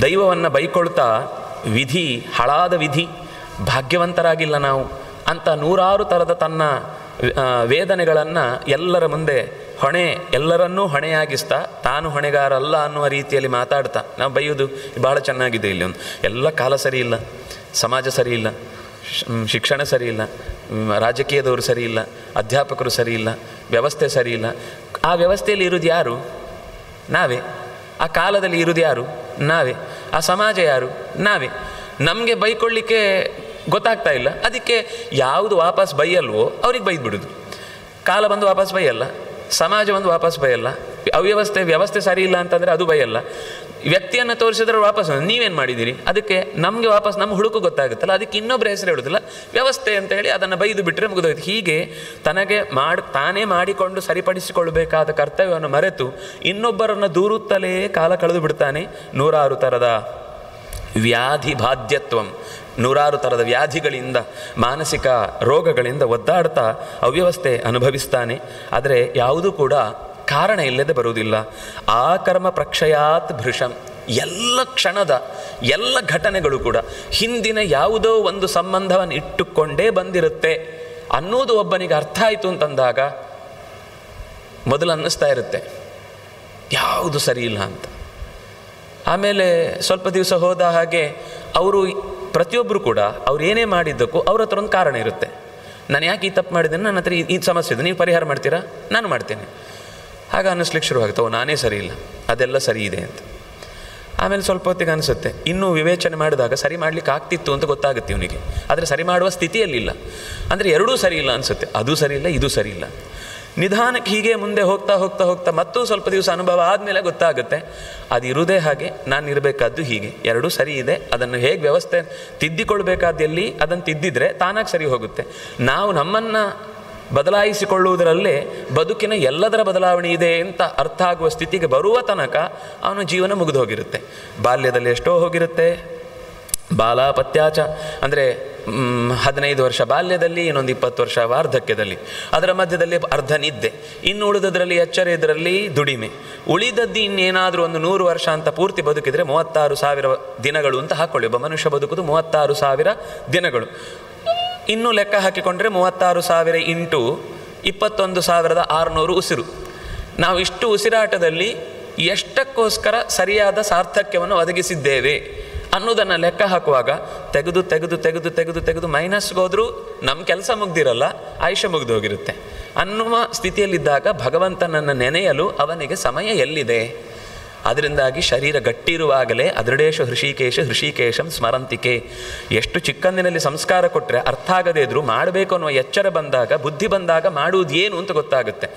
ದೈವವನ್ನು ಬೈಕೊಳ್ತಾ ವಿಧಿ ಹಳಾದ ವಿಧಿ, ಭಾಗ್ಯವಂತರಾಗಿಲ್ಲ ನಾವು ಅಂತ ನೂರಾರು ಥರದ ತನ್ನ ವೇದನೆಗಳನ್ನು ಎಲ್ಲರ ಮುಂದೆ ಎಲ್ಲರನ್ನೂ ಹೊಣೆಯಾಗಿಸ್ತಾ ತಾನು ಹೊಣೆಗಾರ ಅಲ್ಲ ಅನ್ನುವ ರೀತಿಯಲ್ಲಿ ಮಾತಾಡ್ತಾ ನಾವು ಬೈಯೋದು ಭಾಳ ಚೆನ್ನಾಗಿದೆ. ಇಲ್ಲಿ ಒಂದು ಎಲ್ಲ ಕಾಲ ಸರಿ ಇಲ್ಲ, ಸಮಾಜ ಸರಿ ಇಲ್ಲ, ಶಿಕ್ಷಣ ಸರಿ ಇಲ್ಲ, ರಾಜಕೀಯದವರು ಸರಿ ಇಲ್ಲ, ಅಧ್ಯಾಪಕರು ಸರಿ ಇಲ್ಲ, ವ್ಯವಸ್ಥೆ ಸರಿ ಇಲ್ಲ. ಆ ವ್ಯವಸ್ಥೆಯಲ್ಲಿ ಇರೋದು ಯಾರು? ನಾವೇ. ಆ ಕಾಲದಲ್ಲಿ ಇರೋದು ಯಾರು? ನಾವೇ. ಆ ಸಮಾಜ ಯಾರು? ನಾವೇ. ನಮಗೆ ಬೈಕೊಳ್ಳಿಕ್ಕೆ ಗೊತ್ತಾಗ್ತಾ ಇಲ್ಲ, ಅದಕ್ಕೆ ಯಾವುದು ವಾಪಸ್ ಬೈಯಲ್ವೋ ಅವ್ರಿಗೆ ಬೈದ್ಬಿಡೋದು. ಕಾಲ ಬಂದು ವಾಪಸ್ ಬೈಯಲ್ಲ, ಸಮಾಜ ಬಂದು ವಾಪಸ್ ಬೈಯಲ್ಲ, ವ್ಯವಸ್ಥೆ ಸರಿ ಇಲ್ಲ ಅಂತಂದರೆ ಅದು ಬೈಯಲ್ಲ, ವ್ಯಕ್ತಿಯನ್ನು ತೋರಿಸಿದ್ರೆ ವಾಪಸ್ ನೀವೇನು ಮಾಡಿದ್ದೀರಿ, ಅದಕ್ಕೆ ನಮಗೆ ವಾಪಸ್ ನಮ್ಮ ಹುಡುಕು ಗೊತ್ತಾಗುತ್ತಲ್ಲ, ಅದಕ್ಕೆ ಇನ್ನೊಬ್ಬರ ಹೆಸರು ಹೇಳೋದಿಲ್ಲ, ವ್ಯವಸ್ಥೆ ಅಂತ ಹೇಳಿ ಅದನ್ನು ಬೈದು ಬಿಟ್ಟರೆ ಮುಗಿದೋಯ್ತು. ಹೀಗೆ ತಾನೇ ಮಾಡಿಕೊಂಡು ಸರಿಪಡಿಸಿಕೊಳ್ಳಬೇಕಾದ ಕರ್ತವ್ಯವನ್ನು ಮರೆತು ಇನ್ನೊಬ್ಬರನ್ನು ದೂರುತ್ತಲೇ ಕಾಲ ಕಳೆದು ಬಿಡ್ತಾನೆ. ನೂರಾರು ಥರದ ವ್ಯಾಧಿ ಬಾಧ್ಯತ್ವಂ, ನೂರಾರು ಥರದ ವ್ಯಾಧಿಗಳಿಂದ, ಮಾನಸಿಕ ರೋಗಗಳಿಂದ ಒದ್ದಾಡ್ತಾ ಅವ್ಯವಸ್ಥೆ ಅನುಭವಿಸ್ತಾನೆ. ಆದರೆ ಯಾವುದೂ ಕೂಡ ಕಾರಣ ಇಲ್ಲದೆ ಬರುವುದಿಲ್ಲ. ಆ ಕರ್ಮ ಪ್ರಕ್ಷಯಾತ್ ಭೃಶಂ, ಎಲ್ಲ ಕ್ಷಣದ ಎಲ್ಲ ಘಟನೆಗಳು ಕೂಡ ಹಿಂದಿನ ಯಾವುದೋ ಒಂದು ಸಂಬಂಧವನ್ನು ಇಟ್ಟುಕೊಂಡೇ ಬಂದಿರುತ್ತೆ ಅನ್ನೋದು ಒಬ್ಬನಿಗೆ ಅರ್ಥ ಆಯಿತು ಅಂತಂದಾಗ ಮೊದಲು ಅನ್ನಿಸ್ತಾ ಇರುತ್ತೆ ಯಾವುದು ಸರಿ ಇಲ್ಲ ಅಂತ. ಆಮೇಲೆ ಸ್ವಲ್ಪ ದಿವಸ ಹೋದ ಹಾಗೆ ಅವರು ಪ್ರತಿಯೊಬ್ಬರು ಕೂಡ ಅವ್ರು ಏನೇ ಮಾಡಿದ್ದಕ್ಕೂ ಅವ್ರ ಹತ್ರ ಒಂದು ಕಾರಣ ಇರುತ್ತೆ. ನಾನು ಯಾಕೆ ಈ ತಪ್ಪು ಮಾಡಿದ್ದೇನೆ, ನನ್ನ ಹತ್ರ ಈ ಸಮಸ್ಯೆ ಇದೆ, ನೀವು ಪರಿಹಾರ ಮಾಡ್ತೀರಾ, ನಾನು ಮಾಡ್ತೇನೆ. ಆಗ ಅನ್ನಿಸ್ಲಿಕ್ಕೆ ಶುರುವಾಗುತ್ತೆ, ನಾನೇ ಸರಿ ಇಲ್ಲ, ಅದೆಲ್ಲ ಸರಿ ಇದೆ ಅಂತ. ಆಮೇಲೆ ಸ್ವಲ್ಪ ಹೊತ್ತಿಗೆ ಅನಿಸುತ್ತೆ, ಇನ್ನೂ ವಿವೇಚನೆ ಮಾಡಿದಾಗ ಸರಿ ಮಾಡಲಿಕ್ಕೆ ಆಗ್ತಿತ್ತು ಅಂತ ಗೊತ್ತಾಗುತ್ತೆ ಇವನಿಗೆ. ಆದರೆ ಸರಿ ಮಾಡುವ ಸ್ಥಿತಿಯಲ್ಲಿಲ್ಲ. ಅಂದರೆ ಎರಡೂ ಸರಿ ಇಲ್ಲ ಅನಿಸುತ್ತೆ, ಅದು ಸರಿ ಇಲ್ಲ, ಇದು ಸರಿ ಇಲ್ಲ. ನಿಧಾನಕ್ಕೆ ಹೀಗೆ ಮುಂದೆ ಹೋಗ್ತಾ ಹೋಗ್ತಾ ಹೋಗ್ತಾ ಮತ್ತೂ ಸ್ವಲ್ಪ ದಿವಸ ಅನುಭವ ಆದಮೇಲೆ ಗೊತ್ತಾಗುತ್ತೆ ಅದು ಇರುವುದೇ ಹಾಗೆ, ನಾನು ಇರಬೇಕಾದ್ದು ಹೀಗೆ, ಎರಡೂ ಸರಿ ಇದೆ, ಅದನ್ನು ಹೇಗೆ ವ್ಯವಸ್ಥೆ ತಿದ್ದಿಕೊಳ್ಬೇಕಾದಲ್ಲಿ ಅದನ್ನು ತಿದ್ದಿದ್ರೆ ತಾನಾಗಿ ಸರಿ ಹೋಗುತ್ತೆ. ನಾವು ನಮ್ಮನ್ನು ಬದಲಾಯಿಸಿಕೊಳ್ಳುವುದರಲ್ಲೇ ಬದುಕಿನ ಎಲ್ಲದರ ಬದಲಾವಣೆ ಇದೆ ಅಂತ ಅರ್ಥ ಆಗುವ ಸ್ಥಿತಿಗೆ ಬರುವ ತನಕ ಅವನ ಜೀವನ ಮುಗಿದು ಹೋಗಿರುತ್ತೆ. ಬಾಲ್ಯದಲ್ಲಿ ಎಷ್ಟೋ ಹೋಗಿರುತ್ತೆ, ಬಾಲಾಪತ್ಯಾಚ ಅಂದರೆ 15 ವರ್ಷ ಬಾಲ್ಯದಲ್ಲಿ, ಇನ್ನೊಂದು 20 ವರ್ಷ ವಾರ್ಧಕ್ಯದಲ್ಲಿ, ಅದರ ಮಧ್ಯದಲ್ಲಿ ಅರ್ಧ ನಿದ್ದೆ, ಇನ್ನು ಉಳಿದದ್ರಲ್ಲಿ ಎಚ್ಚರ, ಇದರಲ್ಲಿ ದುಡಿಮೆ, ಉಳಿದದ್ದು ಇನ್ನೇನಾದರೂ ಒಂದು 100 ವರ್ಷ ಅಂತ ಪೂರ್ತಿ ಬದುಕಿದರೆ 36,000 ದಿನಗಳು ಅಂತ ಹಾಕ್ಕೊಳ್ಳಿ. ಒಬ್ಬ ಮನುಷ್ಯ ಬದುಕುವುದು 36,000 ದಿನಗಳು. ಇನ್ನೂ ಲೆಕ್ಕ ಹಾಕಿಕೊಂಡ್ರೆ 36,000 ಇಂಟು 21,600 ಉಸಿರು. ನಾವು ಇಷ್ಟು ಉಸಿರಾಟದಲ್ಲಿ ಎಷ್ಟಕ್ಕೋಸ್ಕರ ಸರಿಯಾದ ಸಾರ್ಥಕ್ಯವನ್ನು ಒದಗಿಸಿದ್ದೇವೆ ಅನ್ನೋದನ್ನು ಲೆಕ್ಕ ಹಾಕುವಾಗ ತೆಗೆದು ತೆಗೆದು ತೆಗೆದು ತೆಗೆದು ತೆಗೆದು ಮೈನಸ್ಗೆ ಹೋದರೂ ನಮ್ಮ ಕೆಲಸ ಮುಗ್ದಿರಲ್ಲ, ಆಯುಷ್ಯ ಮುಗಿದು ಹೋಗಿರುತ್ತೆ ಅನ್ನುವ ಸ್ಥಿತಿಯಲ್ಲಿದ್ದಾಗ ಭಗವಂತನನ್ನು ನೆನೆಯಲು ಅವನಿಗೆ ಸಮಯ ಎಲ್ಲಿದೆ? ಅದರಿಂದಾಗಿ ಶರೀರ ಗಟ್ಟಿರುವಾಗಲೇ ಅದೃಢೇಶು ಹೃಷಿಕೇಶಂ ಸ್ಮರಂತಿಕೆ. ಎಷ್ಟು ಚಿಕ್ಕಂದಿನಲ್ಲಿ ಸಂಸ್ಕಾರ ಕೊಟ್ಟರೆ ಅರ್ಥ ಆಗದೇ ಇದ್ದರೂ ಮಾಡಬೇಕು ಅನ್ನುವ ಎಚ್ಚರ ಬಂದಾಗ, ಬುದ್ಧಿ ಬಂದಾಗ ಮಾಡುವುದು ಏನು ಅಂತ ಗೊತ್ತಾಗುತ್ತೆ.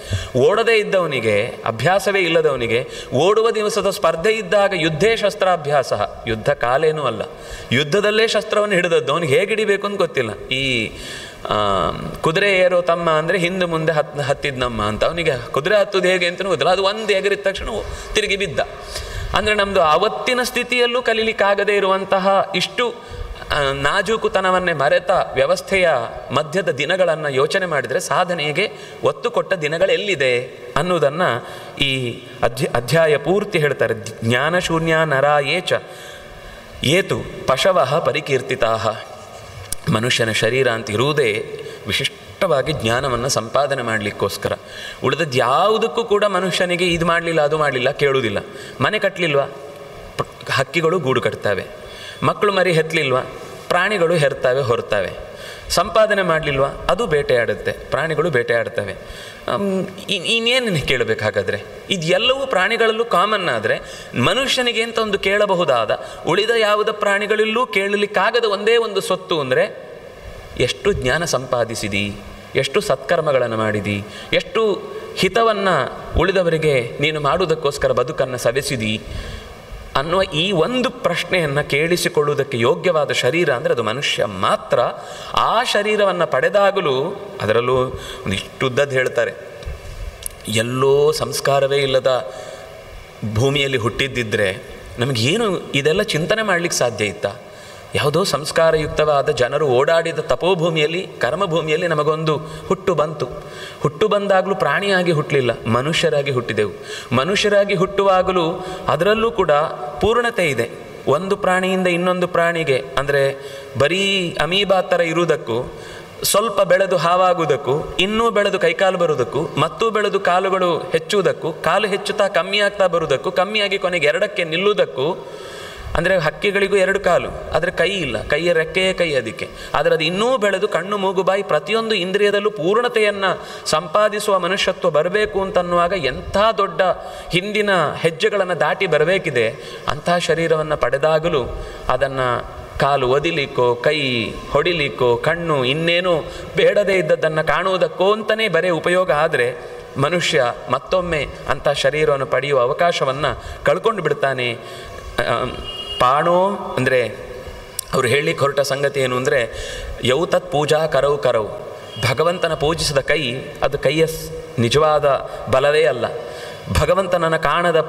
ಓಡದೇ ಇದ್ದವನಿಗೆ, ಅಭ್ಯಾಸವೇ ಇಲ್ಲದವನಿಗೆ, ಓಡುವ ದಿವಸದ ಸ್ಪರ್ಧೆ ಇದ್ದಾಗ ಯುದ್ಧೇ ಶಸ್ತ್ರಾಭ್ಯಾಸ, ಯುದ್ಧ ಕಾಲೇನೂ ಅಲ್ಲ, ಯುದ್ಧದಲ್ಲೇ ಶಸ್ತ್ರವನ್ನು ಹಿಡಿದದ್ದು ಅವನಿಗೆ ಹೇಗೆ ಹಿಡಿಬೇಕು ಅಂತ ಗೊತ್ತಿಲ್ಲ. ಈ ಕುದುರೆ ಏರೋ ತಮ್ಮ ಅಂದರೆ ಹಿಂದೆ ಮುಂದೆ ಹತ್ತಿದ್ನಮ್ಮ ಅಂತ, ಅವನಿಗೆ ಕುದುರೆ ಹತ್ತುದು ಹೇಗೆ ಅಂತಲೂ ಗೊತ್ತಿಲ್ಲ. ಅದು ಒಂದು ಎಗರಿದ ತಕ್ಷಣ ತಿರುಗಿ ಬಿದ್ದ. ಅಂದರೆ ನಮ್ಮದು ಆವತ್ತಿನ ಸ್ಥಿತಿಯಲ್ಲೂ ಕಲೀಲಿಕ್ಕಾಗದೇ ಇರುವಂತಹ ಇಷ್ಟು ನಾಜೂಕುತನವನ್ನೇ ಮರೆತ ವ್ಯವಸ್ಥೆಯ ಮಧ್ಯದ ದಿನಗಳನ್ನು ಯೋಚನೆ ಮಾಡಿದರೆ ಸಾಧನೆಗೆ ಒತ್ತು ಕೊಟ್ಟ ದಿನಗಳೆಲ್ಲಿದೆ ಅನ್ನೋದನ್ನು ಈ ಅಧ್ಯಾಯ ಪೂರ್ತಿ ಹೇಳ್ತಾರೆ. ಜ್ಞಾನಶೂನ್ಯ ನರ ಏತು ಪಶವಃ ಪರಿಕೀರ್ತಿತಾ. ಮನುಷ್ಯನ ಶರೀರ ಅಂತ ಇರುವುದೇ ವಿಶಿಷ್ಟವಾಗಿ ಜ್ಞಾನವನ್ನು ಸಂಪಾದನೆ ಮಾಡಲಿಕ್ಕೋಸ್ಕರ. ಉಳಿದದ್ದು ಯಾವುದಕ್ಕೂ ಕೂಡ ಮನುಷ್ಯನಿಗೆ ಇದು ಮಾಡಲಿಲ್ಲ ಅದು ಮಾಡಲಿಲ್ಲ ಕೇಳುವುದಿಲ್ಲ. ಮನೆ ಕಟ್ಟಲಿಲ್ವಾ, ಹಕ್ಕಿಗಳು ಗೂಡು ಕಟ್ತವೆ. ಮಕ್ಕಳು ಮರಿ ಹೆತ್ತಲಿಲ್ವಾ, ಪ್ರಾಣಿಗಳು ಹೆರ್ತವೆ ಹೊರತವೆ. ಸಂಪಾದನೆ ಮಾಡಲಿಲ್ವಾ, ಅದು ಬೇಟೆಯಾಡುತ್ತೆ, ಪ್ರಾಣಿಗಳು ಬೇಟೆಯಾಡ್ತವೆ. ಇನ್ನೇನು ಕೇಳಬೇಕಾಗಾದರೆ? ಇದೆಲ್ಲವೂ ಪ್ರಾಣಿಗಳಲ್ಲೂ ಕಾಮನ್ ಆದರೆ ಮನುಷ್ಯನಿಗೆ ಅಂತ ಒಂದು ಕೇಳಬಹುದಾದ, ಉಳಿದ ಯಾವುದ ಪ್ರಾಣಿಗಳಲ್ಲೂ ಕೇಳಲಿಕ್ಕಾಗದ ಒಂದೇ ಒಂದು ಸ್ವತ್ತು ಅಂದರೆ ಎಷ್ಟು ಜ್ಞಾನ ಸಂಪಾದಿಸಿದಿ, ಎಷ್ಟು ಸತ್ಕರ್ಮಗಳನ್ನು ಮಾಡಿದಿ, ಎಷ್ಟು ಹಿತವನ್ನು ಉಳಿದವರಿಗೆ ನೀನು ಮಾಡುವುದಕ್ಕೋಸ್ಕರ ಬದುಕನ್ನು ಸವೆಸಿದಿ ಅನ್ನುವ ಈ ಒಂದು ಪ್ರಶ್ನೆಯನ್ನು ಕೇಳಿಸಿಕೊಳ್ಳುವುದಕ್ಕೆ ಯೋಗ್ಯವಾದ ಶರೀರ ಅಂದರೆ ಅದು ಮನುಷ್ಯ ಮಾತ್ರ. ಆ ಶರೀರವನ್ನು ಪಡೆದಾಗಲೂ, ಅದರಲ್ಲೂ ಒಂದಿಷ್ಟುದ್ದದ್ದು ಹೇಳ್ತಾರೆ, ಎಲ್ಲೋ ಸಂಸ್ಕಾರವೇ ಇಲ್ಲದ ಭೂಮಿಯಲ್ಲಿ ಹುಟ್ಟಿದ್ದಿದ್ರೆ ನಮಗೇನು ಇದೆಲ್ಲ ಚಿಂತನೆ ಮಾಡಲಿಕ್ಕೆ ಸಾಧ್ಯ ಇತ್ತಾ? ಯಾವುದೋ ಸಂಸ್ಕಾರಯುಕ್ತವಾದ ಜನರು ಓಡಾಡಿದ ತಪೋಭೂಮಿಯಲ್ಲಿ, ಕರ್ಮಭೂಮಿಯಲ್ಲಿ ನಮಗೊಂದು ಹುಟ್ಟು ಬಂತು. ಹುಟ್ಟು ಬಂದಾಗಲೂ ಪ್ರಾಣಿಯಾಗಿ ಹುಟ್ಟಲಿಲ್ಲ, ಮನುಷ್ಯರಾಗಿ ಹುಟ್ಟಿದೆವು. ಮನುಷ್ಯರಾಗಿ ಹುಟ್ಟುವಾಗಲೂ ಅದರಲ್ಲೂ ಕೂಡ ಪೂರ್ಣತೆ ಇದೆ. ಒಂದು ಪ್ರಾಣಿಯಿಂದ ಇನ್ನೊಂದು ಪ್ರಾಣಿಗೆ, ಅಂದರೆ ಬರೀ ಅಮೀಬಾ ಥರ ಇರುವುದಕ್ಕೂ, ಸ್ವಲ್ಪ ಬೆಳೆದು ಹಾವಾಗುವುದಕ್ಕೂ, ಇನ್ನೂ ಬೆಳೆದು ಕೈಕಾಲು ಬರುವುದಕ್ಕೂ, ಮತ್ತೂ ಬೆಳೆದು ಕಾಲುಗಳು ಹೆಚ್ಚುವುದಕ್ಕೂ, ಕಾಲು ಹೆಚ್ಚುತ್ತಾ ಕಮ್ಮಿ ಆಗ್ತಾ ಬರುವುದಕ್ಕೂ, ಕಮ್ಮಿಯಾಗಿ ಕೊನೆಗೆ ಎರಡಕ್ಕೆ ನಿಲ್ಲುವುದಕ್ಕೂ, ಅಂದರೆ ಹಕ್ಕಿಗಳಿಗೂ ಎರಡು ಕಾಲು, ಆದರೆ ಕೈ ಇಲ್ಲ, ಕೈಯ ರೆಕ್ಕೆಯೇ ಕೈ ಅದಕ್ಕೆ. ಆದರೆ ಅದು ಇನ್ನೂ ಬೆಳೆದು ಕಣ್ಣು ಮೂಗು ಬಾಯಿ ಪ್ರತಿಯೊಂದು ಇಂದ್ರಿಯದಲ್ಲೂ ಪೂರ್ಣತೆಯನ್ನು ಸಂಪಾದಿಸುವ ಮನುಷ್ಯತ್ವ ಬರಬೇಕು ಅಂತನ್ನುವಾಗ ಎಂಥ ದೊಡ್ಡ ಹಿಂದಿನ ಹೆಜ್ಜೆಗಳನ್ನು ದಾಟಿ ಬರಬೇಕಿದೆ. ಅಂತಹ ಶರೀರವನ್ನು ಪಡೆದಾಗಲೂ ಅದನ್ನು ಕಾಲು ಒದಿಲಿಕ್ಕೋ, ಕೈ ಹೊಡಿಲಿಕ್ಕೋ, ಕಣ್ಣು ಇನ್ನೇನು ಬೇಡದೇ ಇದ್ದದ್ದನ್ನು ಕಾಣುವುದಕ್ಕೋ ಅಂತಲೇ ಬರೀ ಉಪಯೋಗ ಆದರೆ ಮನುಷ್ಯ ಮತ್ತೊಮ್ಮೆ ಅಂಥ ಶರೀರವನ್ನು ಪಡೆಯುವ ಅವಕಾಶವನ್ನು ಕಳ್ಕೊಂಡು ಬಿಡ್ತಾನೆ. ಪಾಣೋ ಅಂದರೆ ಅವರು ಹೇಳಲಿಕ್ಕೆ ಹೊರಟ ಸಂಗತಿ ಏನು ಅಂದರೆ, ಯೌತತ್ ಪೂಜಾ ಕರವು ಕರವು, ಭಗವಂತನ ಪೂಜಿಸಿದ ಕೈ ಅದು ಕೈಯ ನಿಜವಾದ ಬಲವೇ ಅಲ್ಲ. ಭಗವಂತನನ್ನು ಕಾಣದ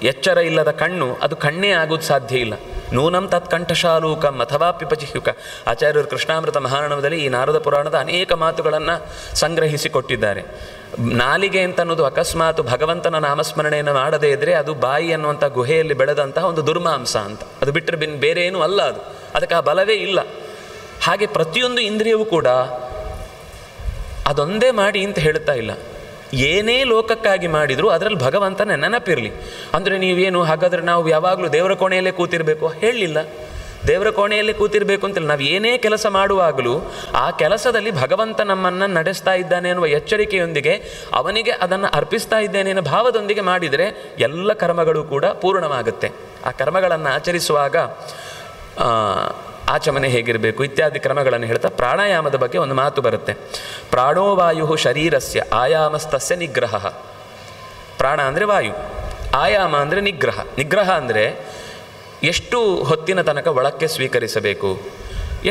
ಎಚ್ಚರ ಇಲ್ಲದ ಕಣ್ಣು ಅದು ಕಣ್ಣೇ ಆಗೋದು ಸಾಧ್ಯ ಇಲ್ಲ. ನೂನಂ ತತ್ ಕಂಠಶಾಲೂಕಂ ಅಥವಾ ಪಿಪಚಿಹುಕ. ಆಚಾರ್ಯರು ಕೃಷ್ಣಾಮೃತ ಮಹಾರಣವದಲ್ಲಿ ಈ ನಾರದ ಪುರಾಣದ ಅನೇಕ ಮಾತುಗಳನ್ನು ಸಂಗ್ರಹಿಸಿಕೊಟ್ಟಿದ್ದಾರೆ. ನಾಲಿಗೆ ಅಂತ ಅನ್ನೋದು ಅಕಸ್ಮಾತ್ ಭಗವಂತನ ನಾಮಸ್ಮರಣೆಯನ್ನು ಮಾಡದೇ ಇದ್ದರೆ ಅದು ಬಾಯಿ ಅನ್ನುವಂಥ ಗುಹೆಯಲ್ಲಿ ಬೆಳೆದಂತಹ ಒಂದು ದುರ್ಮಾಂಸ ಅಂತ, ಅದು ಬಿಟ್ಟರೆ ಬೇರೆ ಏನೂ ಅಲ್ಲ, ಅದಕ್ಕೆ ಆ ಬಲವೇ ಇಲ್ಲ. ಹಾಗೆ ಪ್ರತಿಯೊಂದು ಇಂದ್ರಿಯವೂ ಕೂಡ ಅದೊಂದೇ ಮಾಡಿ ಅಂತ ಹೇಳ್ತಾ ಇಲ್ಲ, ಏನೇ ಲೋಕಕ್ಕಾಗಿ ಮಾಡಿದರೂ ಅದರಲ್ಲಿ ಭಗವಂತನ ನೆನಪಿರಲಿ. ಅಂದರೆ ನೀವೇನು ಹಾಗಾದರೆ ನಾವು ಯಾವಾಗಲೂ ದೇವರ ಕೋಣೆಯಲ್ಲೇ ಕೂತಿರಬೇಕು ಹೇಳಲಿಲ್ಲ. ದೇವರ ಕೋಣೆಯಲ್ಲೇ ಕೂತಿರಬೇಕು ಅಂತಿಲ್ಲ. ನಾವು ಏನೇ ಕೆಲಸ ಮಾಡುವಾಗಲೂ ಆ ಕೆಲಸದಲ್ಲಿ ಭಗವಂತ ನಮ್ಮನ್ನು ನಡೆಸ್ತಾ ಇದ್ದಾನೆ ಅನ್ನುವ ಎಚ್ಚರಿಕೆಯೊಂದಿಗೆ ಅವನಿಗೆ ಅದನ್ನು ಅರ್ಪಿಸ್ತಾ ಇದ್ದೇನೆ ಅನ್ನೋ ಭಾವದೊಂದಿಗೆ ಮಾಡಿದರೆ ಎಲ್ಲ ಕರ್ಮಗಳು ಕೂಡ ಪೂರ್ಣವಾಗುತ್ತೆ. ಆ ಕರ್ಮಗಳನ್ನು ಆಚರಿಸುವಾಗ ಆಚಮನೆ ಹೇಗಿರಬೇಕು ಇತ್ಯಾದಿ ಕ್ರಮಗಳನ್ನು ಹೇಳ್ತಾ ಪ್ರಾಣಾಯಾಮದ ಬಗ್ಗೆ ಒಂದು ಮಾತು ಬರುತ್ತೆ. ಪ್ರಾಣೋವಾಯು ಶರೀರಸ್ಯ ಆಯಾಮಸ್ತಸ್ಯ ನಿಗ್ರಹ. ಪ್ರಾಣ ಅಂದರೆ ವಾಯು, ಆಯಾಮ ಅಂದರೆ ನಿಗ್ರಹ. ನಿಗ್ರಹ ಅಂದರೆ ಎಷ್ಟು ಹೊತ್ತಿನ ತನಕ ಒಳಕ್ಕೆ ಸ್ವೀಕರಿಸಬೇಕು,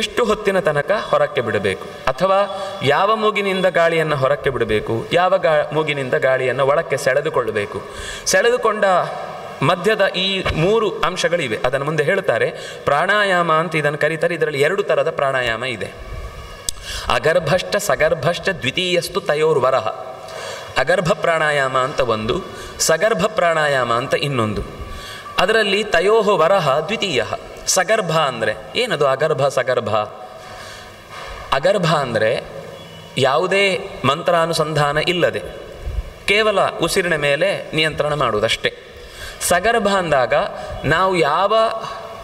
ಎಷ್ಟು ಹೊತ್ತಿನ ತನಕ ಹೊರಕ್ಕೆ ಬಿಡಬೇಕು, ಅಥವಾ ಯಾವ ಮೂಗಿನಿಂದ ಗಾಳಿಯನ್ನು ಹೊರಕ್ಕೆ ಬಿಡಬೇಕು, ಯಾವ ಮೂಗಿನಿಂದ ಗಾಳಿಯನ್ನು ಒಳಕ್ಕೆ ಸೆಳೆದುಕೊಳ್ಳಬೇಕು. ಸೆಳೆದುಕೊಂಡ ಮಧ್ಯದ ಈ 3 ಅಂಶಗಳಿವೆ. ಅದನ್ನು ಮುಂದೆ ಹೇಳ್ತಾರೆ. ಪ್ರಾಣಾಯಾಮ ಅಂತ ಇದನ್ನು ಕರೀತಾರೆ. ಇದರಲ್ಲಿ 2 ಥರದ ಪ್ರಾಣಾಯಾಮ ಇದೆ. ಅಗರ್ಭಷ್ಟ ಸಗರ್ಭಷ್ಟ ದ್ವಿತೀಯಸ್ತು ತಯೋರ್ವರಹ. ಅಗರ್ಭ ಪ್ರಾಣಾಯಾಮ ಅಂತ ಒಂದು, ಸಗರ್ಭ ಪ್ರಾಣಾಯಾಮ ಅಂತ ಇನ್ನೊಂದು. ಅದರಲ್ಲಿ ತಯೋಹೋ ವರಹ ದ್ವಿತೀಯ. ಸಗರ್ಭ ಅಂದರೆ ಏನದು? ಅಗರ್ಭ ಸಗರ್ಭ. ಅಗರ್ಭ ಅಂದರೆ ಯಾವುದೇ ಮಂತ್ರಾನುಸಂಧಾನ ಇಲ್ಲದೆ ಕೇವಲ ಉಸಿರಿನ ಮೇಲೆ ನಿಯಂತ್ರಣ ಮಾಡುವುದಷ್ಟೇ. ಸಗರ್ಭ ಅಂದಾಗ ನಾವು ಯಾವ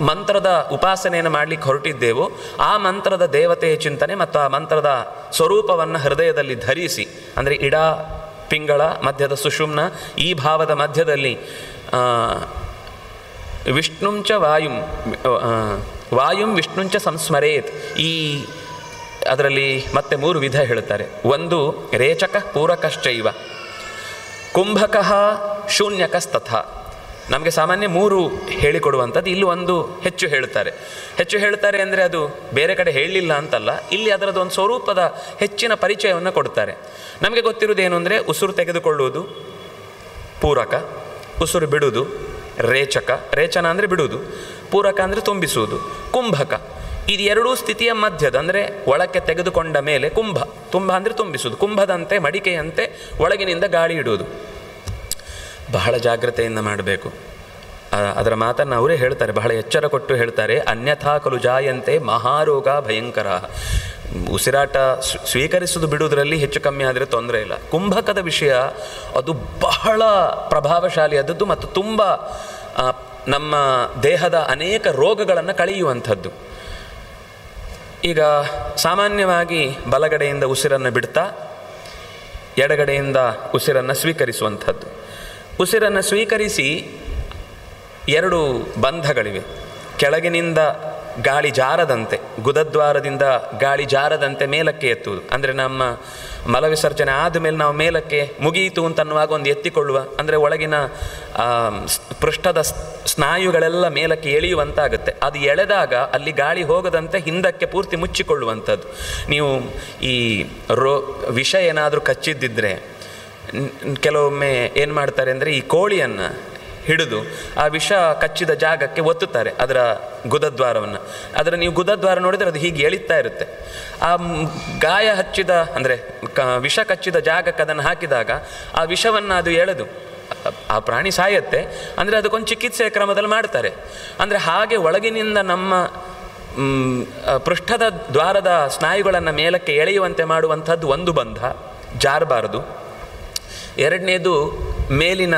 ಮಂತ್ರದ ಉಪಾಸನೆಯನ್ನು ಮಾಡಲಿಕ್ಕೆ ಹೊರಟಿದ್ದೇವೋ ಆ ಮಂತ್ರದ ದೇವತೆಯ ಚಿಂತನೆ ಮತ್ತು ಆ ಮಂತ್ರದ ಸ್ವರೂಪವನ್ನು ಹೃದಯದಲ್ಲಿ ಧರಿಸಿ, ಅಂದರೆ ಇಡ ಪಿಂಗಳ ಮಧ್ಯದ ಸುಷುಮ್ನ ಈ ಭಾವದ ಮಧ್ಯದಲ್ಲಿ ವಿಷ್ಣುಂಚ ವಾಯುಂ ವಿಷ್ಣುಂಚ ಸಂಸ್ಮರೇತ್. ಈ ಅದರಲ್ಲಿ ಮತ್ತೆ 3 ವಿಧ ಹೇಳುತ್ತಾರೆ. ಒಂದು ರೇಚಕ ಪೂರಕಶ್ಚೈವ, ಕುಂಭಕಃ ಶೂನ್ಯಕಸ್ತಥ. ನಮಗೆ ಸಾಮಾನ್ಯ 3 ಹೇಳಿಕೊಡುವಂಥದ್ದು, ಇಲ್ಲಿ ಒಂದು ಹೆಚ್ಚು ಹೇಳ್ತಾರೆ. ಹೆಚ್ಚು ಹೇಳ್ತಾರೆ ಅಂದರೆ ಅದು ಬೇರೆ ಕಡೆ ಹೇಳಲಿಲ್ಲ ಅಂತಲ್ಲ, ಇಲ್ಲಿ ಅದರದ್ದು ಒಂದು ಸ್ವರೂಪದ ಹೆಚ್ಚಿನ ಪರಿಚಯವನ್ನು ಕೊಡ್ತಾರೆ. ನಮಗೆ ಗೊತ್ತಿರುವುದೇನು ಅಂದರೆ ಉಸಿರು ತೆಗೆದುಕೊಳ್ಳುವುದು ಪೂರಕ, ಉಸಿರು ಬಿಡುವುದು ರೇಚಕ, ರೇಚನ ಅಂದರೆ ಬಿಡುವುದು, ಪೂರಕ ಅಂದರೆ ತುಂಬಿಸುವುದು, ಕುಂಭಕ. ಇದು 2 ಸ್ಥಿತಿಯ ಮಧ್ಯದ, ಅಂದರೆ ಒಳಕ್ಕೆ ತೆಗೆದುಕೊಂಡ ಮೇಲೆ ತುಂಬ ಅಂದರೆ ತುಂಬಿಸುವುದು, ಕುಂಭದಂತೆ ಮಡಿಕೆಯಂತೆ ಒಳಗಿನಿಂದ ಗಾಳಿ ಇಡುವುದು. ಬಹಳ ಜಾಗ್ರತೆಯಿಂದ ಮಾಡಬೇಕು. ಅದರ ಮಾತನ್ನು ಅವರೇ ಹೇಳ್ತಾರೆ, ಬಹಳ ಎಚ್ಚರ ಕೊಟ್ಟು ಹೇಳ್ತಾರೆ. ಅನ್ಯಥಾ ಖಲು ಜಾಯಂತೆ ಮಹಾರೋಗ ಭಯಂಕರ. ಉಸಿರಾಟ ಸ್ವೀಕರಿಸುವುದು ಬಿಡುವುದರಲ್ಲಿ ಹೆಚ್ಚು ಕಮ್ಮಿ ಆದರೆ ತೊಂದರೆ ಇಲ್ಲ. ಕುಂಭಕದ ವಿಷಯ ಅದು ಬಹಳ ಪ್ರಭಾವಶಾಲಿಯಾದದ್ದು ಮತ್ತು ತುಂಬ ನಮ್ಮ ದೇಹದ ಅನೇಕ ರೋಗಗಳನ್ನು ಕಳೆಯುವಂಥದ್ದು. ಈಗ ಸಾಮಾನ್ಯವಾಗಿ ಬಲಗಡೆಯಿಂದ ಉಸಿರನ್ನು ಬಿಡ್ತಾ ಎಡಗಡೆಯಿಂದ ಉಸಿರನ್ನು ಸ್ವೀಕರಿಸುವಂಥದ್ದು. ಉಸಿರನ್ನು ಸ್ವೀಕರಿಸಿ 2 ಬಂಧಗಳಿವೆ. ಕೆಳಗಿನಿಂದ ಗಾಳಿ ಜಾರದಂತೆ, ಗುದದ್ವಾರದಿಂದ ಗಾಳಿ ಜಾರದಂತೆ ಮೇಲಕ್ಕೆ ಎತ್ತುವುದು. ಅಂದರೆ ನಮ್ಮ ಮಲವಿಸರ್ಜನೆ ಆದಮೇಲೆ ನಾವು ಮೇಲಕ್ಕೆ ಮುಗಿಯಿತು ಅಂತನ್ನುವಾಗ ಒಂದು ಎತ್ತಿಕೊಳ್ಳುವ, ಅಂದರೆ ಒಳಗಿನ ಪೃಷ್ಠದ ಸ್ನಾಯುಗಳೆಲ್ಲ ಮೇಲಕ್ಕೆ ಎಳೆಯುವಂತಾಗುತ್ತೆ. ಅದು ಎಳೆದಾಗ ಅಲ್ಲಿ ಗಾಳಿ ಹೋಗದಂತೆ ಹಿಂದಕ್ಕೆ ಪೂರ್ತಿ ಮುಚ್ಚಿಕೊಳ್ಳುವಂಥದ್ದು. ನೀವು ಈ ವಿಷ ಏನಾದರೂ ಕಚ್ಚಿದ್ದಿದ್ರೆ ಕೆಲವೊಮ್ಮೆ ಏನು ಮಾಡ್ತಾರೆ ಅಂದರೆ ಈ ಕೋಳಿಯನ್ನು ಹಿಡಿದು ಆ ವಿಷ ಕಚ್ಚಿದ ಜಾಗಕ್ಕೆ ಒತ್ತುತ್ತಾರೆ, ಅದರ ಗುದದ್ವಾರವನ್ನು. ಅದರ ನೀವು ಗುದದ್ವಾರ ನೋಡಿದರೆ ಅದು ಹೀಗೆ ಎಳಿತಾ ಇರುತ್ತೆ. ಆ ಗಾಯ ಹಚ್ಚಿದ ಅಂದರೆ ವಿಷ ಕಚ್ಚಿದ ಜಾಗಕ್ಕೆ ಅದನ್ನು ಹಾಕಿದಾಗ ಆ ವಿಷವನ್ನು ಅದು ಎಳೆದು ಆ ಪ್ರಾಣಿ ಸಾಯತ್ತೆ ಅಂದರೆ ಅದಕ್ಕೊಂದು ಚಿಕಿತ್ಸೆಯ ಕ್ರಮದಲ್ಲಿ ಮಾಡ್ತಾರೆ. ಅಂದರೆ ಹಾಗೆ ಒಳಗಿನಿಂದ ನಮ್ಮ ಪೃಷ್ಠದ ದ್ವಾರದ ಸ್ನಾಯುಗಳನ್ನು ಮೇಲಕ್ಕೆ ಎಳೆಯುವಂತೆ ಮಾಡುವಂಥದ್ದು ಒಂದು ಬಂಧ, ಜಾರಬಾರದು. ಎರಡನೇದು ಮೇಲಿನ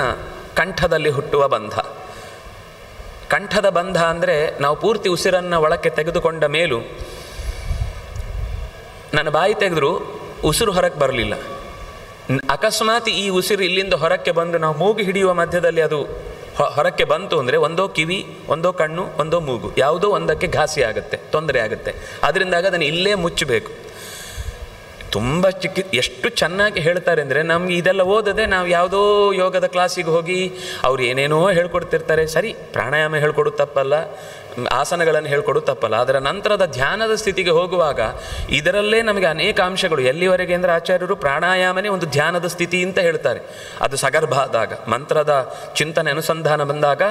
ಕಂಠದಲ್ಲಿ ಹುಟ್ಟುವ ಬಂಧ. ಕಂಠದ ಬಂಧ ಅಂದರೆ ನಾವು ಪೂರ್ತಿ ಉಸಿರನ್ನು ಒಳಕ್ಕೆ ತೆಗೆದುಕೊಂಡ ಮೇಲೂ ನನ್ನ ಬಾಯಿ ತೆಗೆದರೂ ಉಸಿರು ಹೊರಕ್ಕೆ ಬರಲಿಲ್ಲ. ಅಕಸ್ಮಾತ್ ಈ ಉಸಿರು ಇಲ್ಲಿಂದ ಹೊರಕ್ಕೆ ಬಂದು ನಾವು ಮೂಗು ಹಿಡಿಯುವ ಮಧ್ಯದಲ್ಲಿ ಅದು ಹೊರಕ್ಕೆ ಬಂತು ಅಂದರೆ ಒಂದೋ ಕಿವಿ, ಒಂದೋ ಕಣ್ಣು, ಒಂದೋ ಮೂಗು, ಯಾವುದೋ ಒಂದಕ್ಕೆ ಘಾಸಿ ಆಗುತ್ತೆ, ತೊಂದರೆ ಆಗುತ್ತೆ. ಅದರಿಂದಾಗ ಅದನ್ನು ಇಲ್ಲೇ ಮುಚ್ಚಬೇಕು. ತುಂಬ ಎಷ್ಟು ಚೆನ್ನಾಗಿ ಹೇಳ್ತಾರೆ ಅಂದರೆ ನಮ್ಗೆ ಇದೆಲ್ಲ ಓದದೆ ನಾವು ಯಾವುದೋ ಯೋಗದ ಕ್ಲಾಸಿಗೆ ಹೋಗಿ ಅವ್ರು ಏನೇನೋ ಹೇಳ್ಕೊಡ್ತಿರ್ತಾರೆ. ಸರಿ, ಪ್ರಾಣಾಯಾಮ ಹೇಳ್ಕೊಡೋದು ತಪ್ಪಲ್ಲ, ಆಸನಗಳನ್ನು ಹೇಳ್ಕೊಡೋದು ತಪ್ಪಲ್ಲ. ಅದರ ನಂತರದ ಧ್ಯಾನದ ಸ್ಥಿತಿಗೆ ಹೋಗುವಾಗ ಇದರಲ್ಲೇ ನಮಗೆ ಅನೇಕ ಅಂಶಗಳು, ಎಲ್ಲಿವರೆಗೆ ಅಂದರೆ ಆಚಾರ್ಯರು ಪ್ರಾಣಾಯಾಮನೇ ಒಂದು ಧ್ಯಾನದ ಸ್ಥಿತಿ ಅಂತ ಹೇಳ್ತಾರೆ. ಅದು ಸಗರ್ಭ ಆದಾಗ, ಮಂತ್ರದ ಚಿಂತನೆ ಅನುಸಂಧಾನ ಬಂದಾಗ,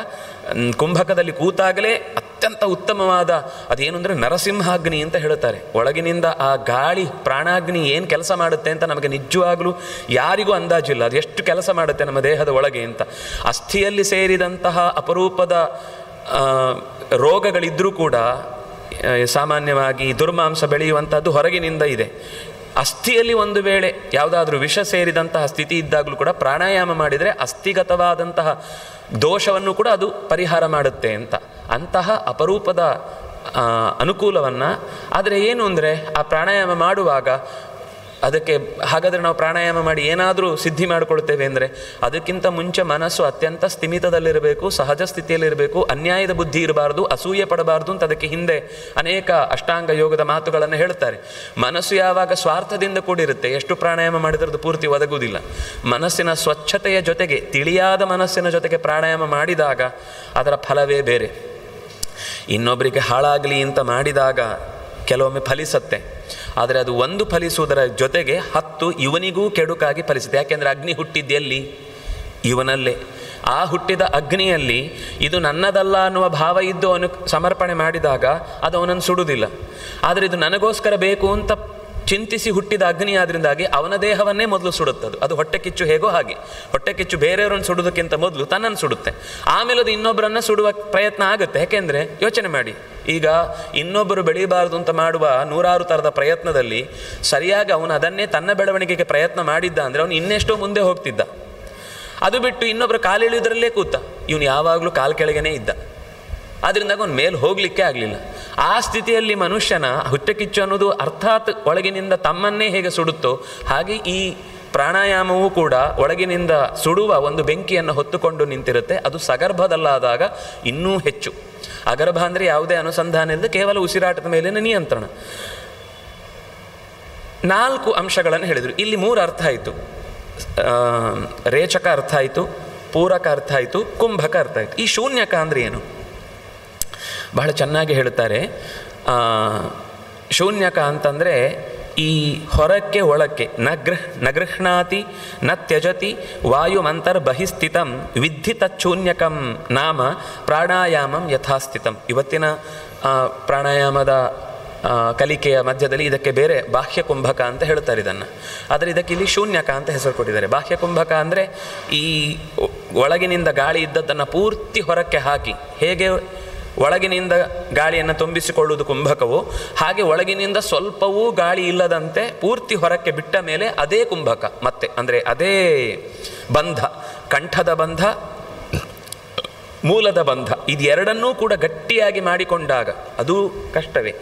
ಕುಂಭಕದಲ್ಲಿ ಕೂತಾಗಲೇ ಅತ್ಯಂತ ಉತ್ತಮವಾದ ಅದೇನು ಅಂದರೆ ನರಸಿಂಹಾಗ್ನಿ ಅಂತ ಹೇಳ್ತಾರೆ. ಒಳಗಿನಿಂದ ಆ ಗಾಳಿ ಪ್ರಾಣಾಗ್ನಿ ಏನು ಕೆಲಸ ಮಾಡುತ್ತೆ ಅಂತ ನಮಗೆ ನಿಜವಾಗಲೂ ಯಾರಿಗೂ ಅಂದಾಜಿಲ್ಲ, ಅದು ಎಷ್ಟು ಕೆಲಸ ಮಾಡುತ್ತೆ ನಮ್ಮ ದೇಹದ ಒಳಗೆ ಅಂತ. ಅಸ್ಥಿಯಲ್ಲಿ ಸೇರಿದಂತಹ ಅಪರೂಪದ ರೋಗಗಳಿದ್ದರೂ ಕೂಡ ಸಾಮಾನ್ಯವಾಗಿ ದುರ್ಮಾಂಸ ಬೆಳೆಯುವಂಥದ್ದು ಹೊರಗಿನಿಂದ ಇದೆ. ಅಸ್ಥಿಯಲ್ಲಿ ಒಂದು ವೇಳೆ ಯಾವುದಾದ್ರೂ ವಿಷ ಸೇರಿದಂತಹ ಸ್ಥಿತಿ ಇದ್ದಾಗಲೂ ಕೂಡ ಪ್ರಾಣಾಯಾಮ ಮಾಡಿದರೆ ಅಸ್ಥಿಗತವಾದಂತಹ ದೋಷವನ್ನು ಕೂಡ ಅದು ಪರಿಹಾರ ಮಾಡುತ್ತೆ ಅಂತ. ಅಂತಹ ಅಪರೂಪದ ಅನುಕೂಲವನ್ನು, ಆದರೆ ಏನು ಅಂದರೆ ಆ ಪ್ರಾಣಾಯಾಮ ಮಾಡುವಾಗ ಅದಕ್ಕೆ ಹಾಗಾದರೆ ನಾವು ಪ್ರಾಣಾಯಾಮ ಮಾಡಿ ಏನಾದರೂ ಸಿದ್ಧಿ ಮಾಡಿಕೊಳ್ತೇವೆ ಅಂದರೆ ಅದಕ್ಕಿಂತ ಮುಂಚೆ ಮನಸ್ಸು ಅತ್ಯಂತ ಸ್ಥಿಮಿತದಲ್ಲಿರಬೇಕು, ಸಹಜ ಸ್ಥಿತಿಯಲ್ಲಿರಬೇಕು, ಅನ್ಯಾಯದ ಬುದ್ಧಿ ಇರಬಾರ್ದು, ಅಸೂಯೆ ಪಡಬಾರ್ದು ಅಂತ ಅದಕ್ಕೆ ಹಿಂದೆ ಅನೇಕ ಅಷ್ಟಾಂಗ ಯೋಗದ ಮಾತುಗಳನ್ನು ಹೇಳ್ತಾರೆ. ಮನಸ್ಸು ಯಾವಾಗ ಸ್ವಾರ್ಥದಿಂದ ಕೂಡಿರುತ್ತೆ ಎಷ್ಟು ಪ್ರಾಣಾಯಾಮ ಮಾಡಿದ್ರದ್ದು ಪೂರ್ತಿ ಒದಗುವುದಿಲ್ಲ. ಮನಸ್ಸಿನ ಸ್ವಚ್ಛತೆಯ ಜೊತೆಗೆ, ತಿಳಿಯಾದ ಮನಸ್ಸಿನ ಜೊತೆಗೆ ಪ್ರಾಣಾಯಾಮ ಮಾಡಿದಾಗ ಅದರ ಫಲವೇ ಬೇರೆ. ಇನ್ನೊಬ್ಬರಿಗೆ ಹಾಳಾಗಲಿ ಅಂತ ಮಾಡಿದಾಗ ಕೆಲವೊಮ್ಮೆ ಫಲಿಸತ್ತೆ, ಆದರೆ ಅದು ಒಂದು ಫಲಿಸುವುದರ ಜೊತೆಗೆ 10 ಇವನಿಗೂ ಕೆಡುಕಾಗಿ ಫಲಿಸುತ್ತೆ. ಯಾಕೆಂದರೆ ಅಗ್ನಿ ಹುಟ್ಟಿದ್ದೆಲ್ಲಿ? ಇವನಲ್ಲೇ. ಆ ಹುಟ್ಟಿದ ಅಗ್ನಿಯಲ್ಲಿ ಇದು ನನ್ನದಲ್ಲ ಅನ್ನುವ ಭಾವ ಇದ್ದು ಅವನು ಸಮರ್ಪಣೆ ಮಾಡಿದಾಗ ಅದು ಅವನನ್ನು ಸುಡುವುದಿಲ್ಲ. ಆದರೆ ಇದು ನನಗೋಸ್ಕರ ಬೇಕು ಅಂತ ಚಿಂತಿಸಿ ಹುಟ್ಟಿದ ಅಗ್ನಿ ಆದ್ದರಿಂದಾಗಿ ಅವನ ದೇಹವನ್ನೇ ಮೊದಲು ಸುಡುತ್ತದು. ಅದು ಹೊಟ್ಟೆ ಕಿಚ್ಚು ಹೇಗೋ ಹಾಗೆ. ಹೊಟ್ಟೆ ಕಿಚ್ಚು ಬೇರೆಯವರನ್ನು ಸುಡೋದಕ್ಕಿಂತ ಮೊದಲು ತನ್ನನ್ನು ಸುಡುತ್ತೆ, ಆಮೇಲೆ ಅದು ಇನ್ನೊಬ್ಬರನ್ನು ಸುಡುವ ಪ್ರಯತ್ನ ಆಗುತ್ತೆ. ಯಾಕೆಂದರೆ ಯೋಚನೆ ಮಾಡಿ, ಈಗ ಇನ್ನೊಬ್ಬರು ಬೆಳೀಬಾರ್ದು ಅಂತ ಮಾಡುವ 100 ಥರದ ಪ್ರಯತ್ನದಲ್ಲಿ ಸರಿಯಾಗಿ ಅವನು ಅದನ್ನೇ ತನ್ನ ಬೆಳವಣಿಗೆಗೆ ಪ್ರಯತ್ನ ಮಾಡಿದ್ದ ಅಂದರೆ ಅವನು ಇನ್ನೆಷ್ಟೋ ಮುಂದೆ ಹೋಗ್ತಿದ್ದ. ಅದು ಬಿಟ್ಟು ಇನ್ನೊಬ್ಬರು ಕಾಲಿಳಿಯೋದ್ರಲ್ಲೇ ಕೂತ, ಇವನು ಯಾವಾಗಲೂ ಕಾಲು ಕೆಳಗೇ ಇದ್ದ. ಆದ್ದರಿಂದ ಅವನು ಮೇಲೆ ಹೋಗಲಿಕ್ಕೆ ಆಗಲಿಲ್ಲ. ಆ ಸ್ಥಿತಿಯಲ್ಲಿ ಮನುಷ್ಯನ ಹೊಟ್ಟೆ ಕಿಚ್ಚು ಅನ್ನೋದು ಅರ್ಥಾತ್ ಒಳಗಿನಿಂದ ತಮ್ಮನ್ನೇ ಹೇಗೆ ಸುಡುತ್ತೋ ಹಾಗೆ ಈ ಪ್ರಾಣಾಯಾಮವೂ ಕೂಡ ಒಳಗಿನಿಂದ ಸುಡುವ ಒಂದು ಬೆಂಕಿಯನ್ನು ಹೊತ್ತುಕೊಂಡು ನಿಂತಿರುತ್ತೆ. ಅದು ಸಗರ್ಭದಲ್ಲಾದಾಗ ಇನ್ನೂ ಹೆಚ್ಚು. ಅಗರ್ಭ ಅಂದರೆ ಯಾವುದೇ ಅನುಸಂಧಾನ ಇಲ್ಲದೆ ಕೇವಲ ಉಸಿರಾಟದ ಮೇಲಿನ ನಿಯಂತ್ರಣ. 4 ಅಂಶಗಳನ್ನು ಹೇಳಿದರು. ಇಲ್ಲಿ 3 ಅರ್ಥ ಆಯಿತು. ರೇಚಕ ಅರ್ಥ ಆಯಿತು, ಪೂರಕ ಅರ್ಥ ಆಯಿತು, ಕುಂಭಕ ಅರ್ಥ ಆಯಿತು. ಈ ಶೂನ್ಯಕ ಅಂದರೆ ಏನು? ಬಹಳ ಚೆನ್ನಾಗಿ ಹೇಳ್ತಾರೆ. ಶೂನ್ಯಕ ಅಂತಂದರೆ ಈ ಹೊರಕ್ಕೆ ಒಳಕ್ಕೆ ನ ಗೃಹ್ಣಾತಿ ನ ತ್ಯಜತಿ ವಾಯುಮಂತರ್ಬಹಿಸ್ಥಿತಂ ವಿದ್ಧಿ ತಚ್ಚೂನ್ಯಕಂ ನಾಮ ಪ್ರಾಣಾಯಾಮಂ ಯಥಾಸ್ಥಿತಂ. ಇವತ್ತಿನ ಪ್ರಾಣಾಯಾಮದ ಕಲಿಕೆಯ ಮಧ್ಯದಲ್ಲಿ ಇದಕ್ಕೆ ಬೇರೆ ಬಾಹ್ಯ ಕುಂಭಕ ಅಂತ ಹೇಳ್ತಾರೆ ಇದನ್ನು. ಆದರೆ ಇದಕ್ಕೆ ಇಲ್ಲಿ ಶೂನ್ಯಕ ಅಂತ ಹೆಸರು ಕೊಟ್ಟಿದ್ದಾರೆ. ಬಾಹ್ಯ ಕುಂಭಕ ಅಂದರೆ ಈ ಒಳಗಿನಿಂದ ಗಾಳಿ ಇದ್ದದ್ದನ್ನು ಪೂರ್ತಿ ಹೊರಕ್ಕೆ ಹಾಕಿ, ಹೇಗೆ ಒಳಗಿನಿಂದ ಗಾಳಿಯನ್ನು ತುಂಬಿಸಿಕೊಳ್ಳುವುದು ಕುಂಭಕವು, ಹಾಗೆ ಒಳಗಿನಿಂದ ಸ್ವಲ್ಪವೂ ಗಾಳಿ ಇಲ್ಲದಂತೆ ಪೂರ್ತಿ ಹೊರಕ್ಕೆ ಬಿಟ್ಟ ಮೇಲೆ ಅದೇ ಕುಂಭಕ ಮತ್ತೆ. ಅಂದರೆ ಅದೇ ಬಂಧ, ಕಂಠದ ಬಂಧ, ಮೂಲದ ಬಂಧ, ಇದೆರಡನ್ನೂ ಕೂಡ ಗಟ್ಟಿಯಾಗಿ ಮಾಡಿಕೊಂಡಾಗ ಅದು ಕಷ್ಟವೇ.